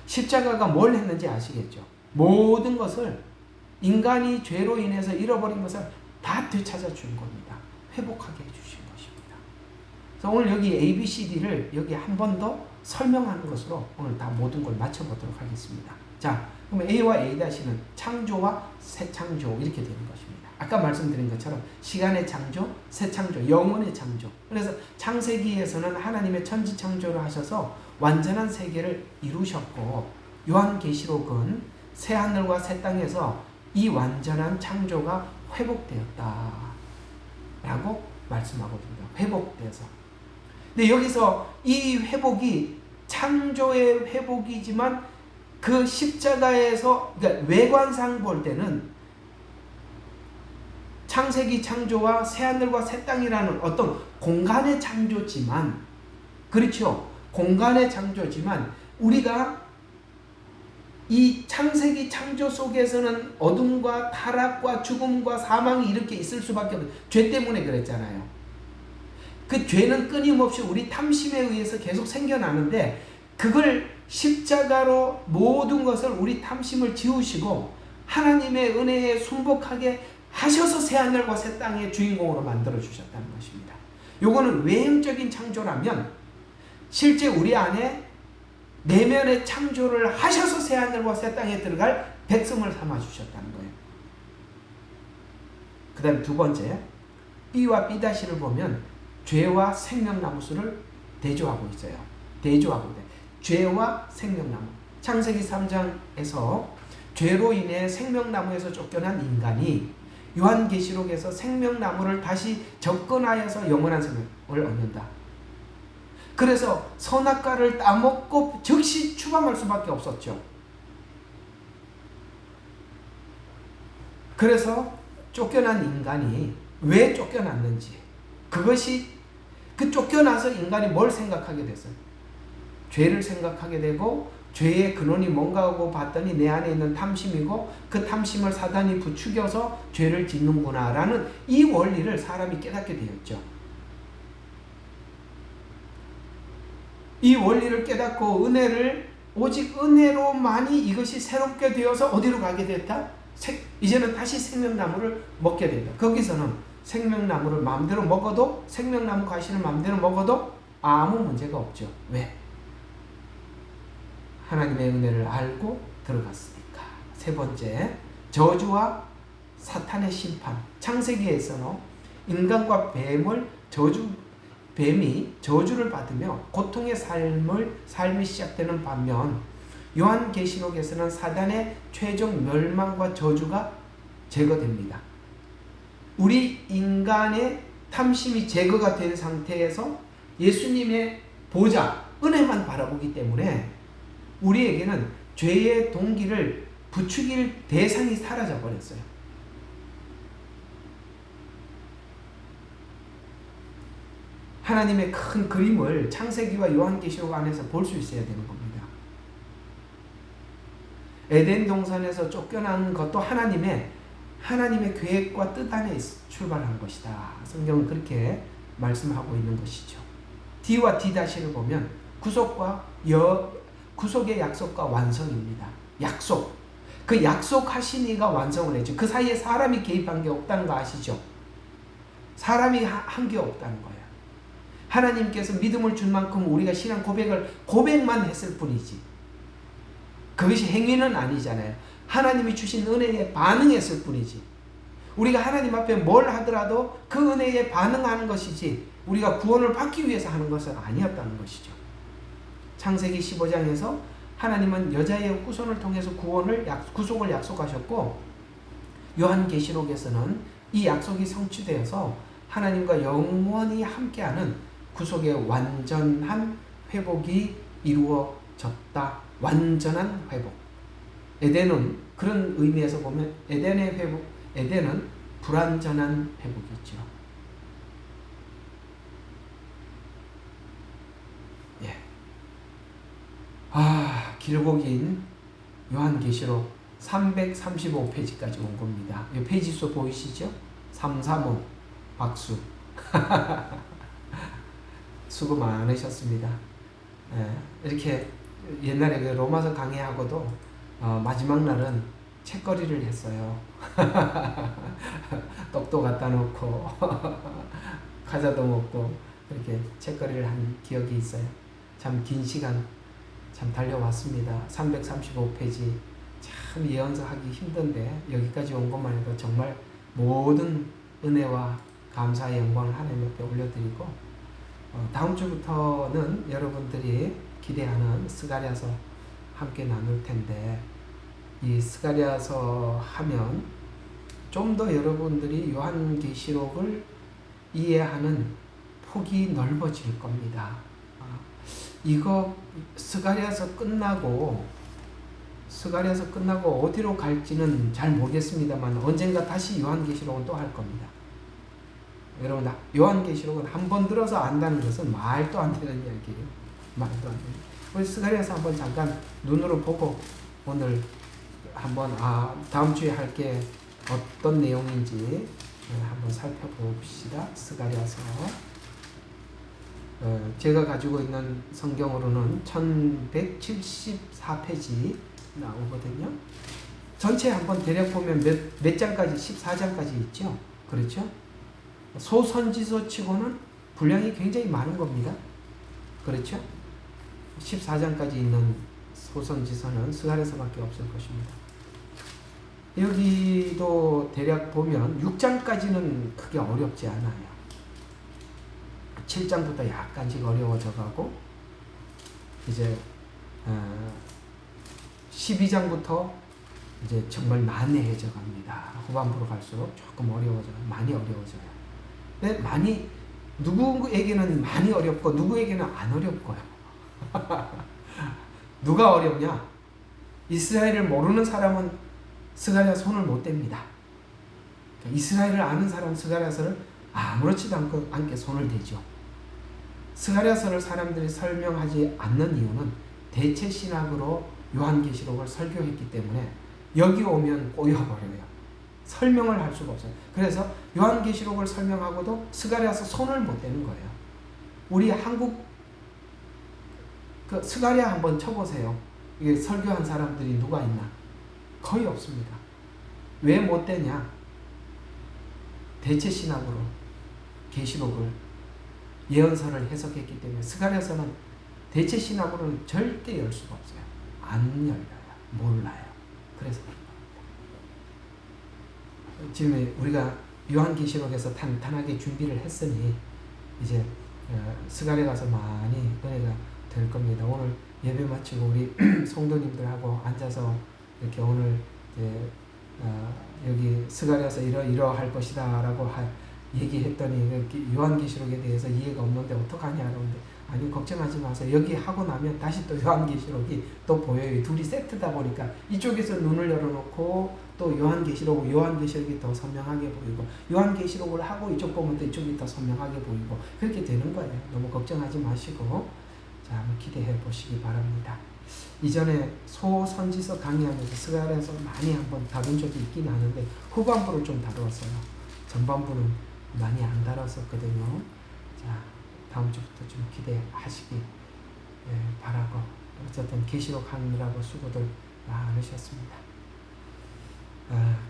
십자가가 뭘 했는지 아시겠죠? 모든 것을 인간이 죄로 인해서 잃어버린 것을 다 되찾아 준 겁니다. 회복하게 해주신 것입니다. 그래서 오늘 여기 A, B, C, D를 여기 한 번 더 설명하는 것으로 오늘 다 모든 걸 맞춰보도록 하겠습니다. 자, 그럼 A와 A-는 창조와 새 창조 이렇게 되는 것입니다. 아까 말씀드린 것처럼 시간의 창조, 새 창조, 영원의 창조. 그래서 창세기에서는 하나님의 천지 창조를 하셔서 완전한 세계를 이루셨고 요한계시록은 새 하늘과 새 땅에서 이 완전한 창조가 회복되었다 라고 말씀하고 있습니다. 회복돼서. 근데 여기서 이 회복이 창조의 회복이지만 그 십자가에서 그러니까 외관상 볼 때는 창세기 창조와 새하늘과 새 땅이라는 어떤 공간의 창조지만 그렇죠. 공간의 창조지만 우리가 이 창세기 창조 속에서는 어둠과 타락과 죽음과 사망이 이렇게 있을 수밖에 없어요. 죄 때문에 그랬잖아요. 그 죄는 끊임없이 우리 탐심에 의해서 계속 생겨나는데 그걸 십자가로 모든 것을 우리 탐심을 지우시고 하나님의 은혜에 순복하게 하셔서 새하늘과 새 땅의 주인공으로 만들어 주셨다는 것입니다. 요거는 외형적인 창조라면 실제 우리 안에 내면의 창조를 하셔서 새하늘과 새 땅에 들어갈 백성을 삼아 주셨다는 거예요. 그 다음에 두 번째, B와 B-를 보면 죄와 생명나무수를 대조하고 있어요. 대조하고 있어요. 죄와 생명나무. 창세기 3장에서 죄로 인해 생명나무에서 쫓겨난 인간이 요한계시록에서 생명나무를 다시 접근하여서 영원한 생명을 얻는다. 그래서 선악과를 따먹고 즉시 추방할 수밖에 없었죠. 그래서 쫓겨난 인간이 왜 쫓겨났는지, 그것이 그 쫓겨나서 인간이 뭘 생각하게 됐어요? 죄를 생각하게 되고, 죄의 근원이 뭔가 하고 봤더니 내 안에 있는 탐심이고, 그 탐심을 사단이 부추겨서 죄를 짓는구나 라는 이 원리를 사람이 깨닫게 되었죠. 이 원리를 깨닫고 은혜를 오직 은혜로만이 이것이 새롭게 되어서 어디로 가게 됐다? 이제는 다시 생명나무를 먹게 된다. 거기서는 생명나무를 마음대로 먹어도, 생명나무 과실을 마음대로 먹어도 아무 문제가 없죠. 왜? 하나님의 은혜를 알고 들어갔으니까. 세 번째, 저주와 사탄의 심판. 창세기에서는 인간과 뱀이 저주를 받으며 고통의 삶이 시작되는 반면, 요한계시록에서는 사단의 최종 멸망과 저주가 제거됩니다. 우리 인간의 탐심이 제거가 된 상태에서 예수님의 보좌, 은혜만 바라보기 때문에 우리에게는 죄의 동기를 부추길 대상이 사라져 버렸어요. 하나님의 큰 그림을 창세기와 요한계시록 안에서 볼 수 있어야 되는 겁니다. 에덴 동산에서 쫓겨난 것도 하나님의 계획과 뜻 안에 출발한 것이다. 성경은 그렇게 말씀하고 있는 것이죠. D와 D-를 보면 구속의 약속과 완성입니다. 약속. 그 약속하신 이가 완성을 했죠. 그 사이에 사람이 개입한 게 없다는 거 아시죠? 사람이 한 게 없다는 거예요. 하나님께서 믿음을 준 만큼 우리가 신앙 고백만 했을 뿐이지. 그것이 행위는 아니잖아요. 하나님이 주신 은혜에 반응했을 뿐이지. 우리가 하나님 앞에 뭘 하더라도 그 은혜에 반응하는 것이지 우리가 구원을 받기 위해서 하는 것은 아니었다는 것이죠. 창세기 15장에서 하나님은 여자의 후손을 통해서 구속을 약속하셨고, 요한계시록에서는 이 약속이 성취되어서 하나님과 영원히 함께하는 구속의 완전한 회복이 이루어졌다. 완전한 회복. 에덴은 그런 의미에서 보면 에덴은 불완전한 회복이죠. 예. 길고 긴 요한계시록 335페이지까지 온 겁니다. 이 페이지수 보이시죠? 335 박수. 수고 많으셨습니다. 예. 이렇게 옛날에 그 로마서 강의하고도 마지막 날은 책거리를 했어요. 떡도 갖다 놓고 과자도 먹고 그렇게 책거리를 한 기억이 있어요. 참 긴 시간 참 달려왔습니다. 335페이지 참 예언서 하기 힘든데 여기까지 온 것만 해도 정말 모든 은혜와 감사의 영광을 하나님 앞에 올려드리고, 다음 주부터는 여러분들이 기대하는 스가랴서 함께 나눌 텐데, 이 스가랴서 하면 좀 더 여러분들이 요한계시록을 이해하는 폭이 넓어질 겁니다. 이거 스가랴서 끝나고 어디로 갈지는 잘 모르겠습니다만 언젠가 다시 요한계시록은 또 할 겁니다. 여러분, 요한계시록은 한 번 들어서 안다는 것은 말도 안 되는 이야기예요. 말도 안 되는. 우리 스가랴서 한번 잠깐 눈으로 보고 오늘 한번 다음 주에 할 게 어떤 내용인지 한번 살펴봅시다. 스가랴서. 제가 가지고 있는 성경으로는 1174페이지 나오거든요. 전체 한번 대략 보면 몇 장까지 14장까지 있죠. 그렇죠? 소선지서 치고는 분량이 굉장히 많은 겁니다. 그렇죠? 14장까지 있는 소선지서는 스가랴서밖에 없을 것입니다. 여기도 대략 보면 6장까지는 크게 어렵지 않아요. 7장부터 약간씩 어려워져 가고 이제 12장부터 이제 정말 난해해져 갑니다. 후반부로 갈수록 조금 어려워져요. 많이 어려워져요. 근데 많이 누구에게는 많이 어렵고 누구에게는 안 어렵고요. 누가 어렵냐? 이스라엘을 모르는 사람은 스가랴 손을 못 댑니다. 이스라엘을 아는 사람은 스가랴서를 아무렇지도 않게 손을 대죠. 스가랴서를 사람들이 설명하지 않는 이유는 대체 신학으로 요한계시록을 설교했기 때문에 여기 오면 꼬여버려요. 설명을 할 수가 없어요. 그래서 요한계시록을 설명하고도 스가랴서 손을 못 대는 거예요. 우리 한국 그 스가랴 한번 쳐보세요. 이게 설교한 사람들이 누가 있나? 거의 없습니다. 왜 못 되냐? 대체 신학으로 계시록을 예언서를 해석했기 때문에 스가랴서는 대체 신학으로는 절대 열 수가 없어요. 안 열려요. 몰라요. 그래서 지금 우리가 요한계시록에서 탄탄하게 준비를 했으니 이제 스가랴 가서 많이 은혜가 될 겁니다. 오늘 예배 마치고 우리 성도님들하고 앉아서 이렇게 오늘 이제 여기 스가랴서 이러할 것이다라고 얘기했더니 요한계시록에 대해서 이해가 없는데 어떡하냐 그러는데 아니 걱정하지 마세요. 여기 하고 나면 다시 또 요한계시록이 또 보여요. 둘이 세트다 보니까 이쪽에서 눈을 열어놓고 또 요한계시록이 더 선명하게 보이고 요한계시록을 하고 이쪽 보면 또 이쪽이 더 선명하게 보이고 그렇게 되는 거예요. 너무 걱정하지 마시고 자 한번 기대해 보시기 바랍니다. 이전에 소선지서 강의하면서 스가랴서 많이 한번 다룬 적이 있긴 하는데 후반부를 좀 다루었어요. 전반부는 많이 안 다뤘었거든요. 자 다음 주부터 좀 기대하시기 바라고 어쨌든 계시록 하느라고 수고들 많으셨습니다.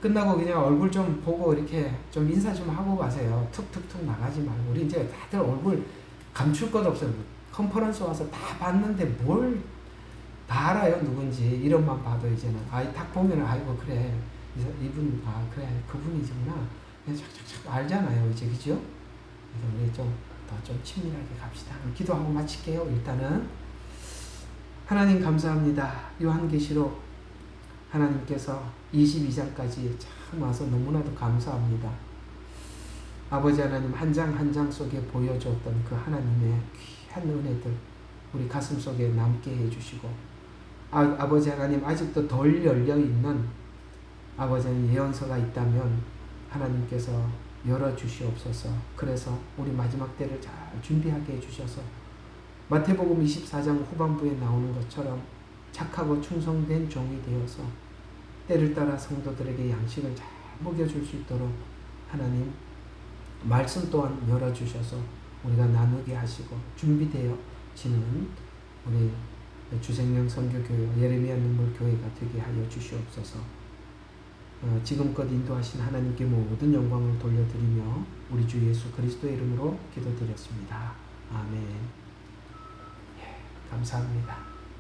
끝나고 그냥 얼굴 좀 보고 이렇게 좀 인사 좀 하고 가세요. 툭툭툭 나가지 말고 우리 이제 다들 얼굴 감출 것 없어요. 컨퍼런스 와서 다 봤는데 뭘 다 알아요 누군지 이름만 봐도 이제는 딱 보면 아이고 그래 이분 그래 그분이구나 그냥 착착착 알잖아요 이제 그죠? 그래서 우리 좀 친밀하게 갑시다. 기도하고 마칠게요. 일단은 하나님 감사합니다. 요한계시록 하나님께서 22장까지 참 와서 너무나도 감사합니다. 아버지 하나님 한 장 한 장 속에 보여줬던 그 하나님의 귀한 은혜들 우리 가슴 속에 남게 해주시고 아버지 하나님 아직도 덜 열려있는 아버지 하나님 예언서가 있다면 하나님께서 열어주시옵소서. 그래서 우리 마지막 때를 잘 준비하게 해주셔서 마태복음 24장 후반부에 나오는 것처럼 착하고 충성된 종이 되어서 때를 따라 성도들에게 양식을 잘 먹여줄 수 있도록 하나님 말씀 또한 열어주셔서 우리가 나누게 하시고 준비되어지는 우리 주생명 선교교회 예레미야 눈물교회가 되게 하여 주시옵소서. 지금껏 인도하신 하나님께 모든 영광을 돌려드리며 우리 주 예수 그리스도의 이름으로 기도드렸습니다. 아멘. 감사합니다.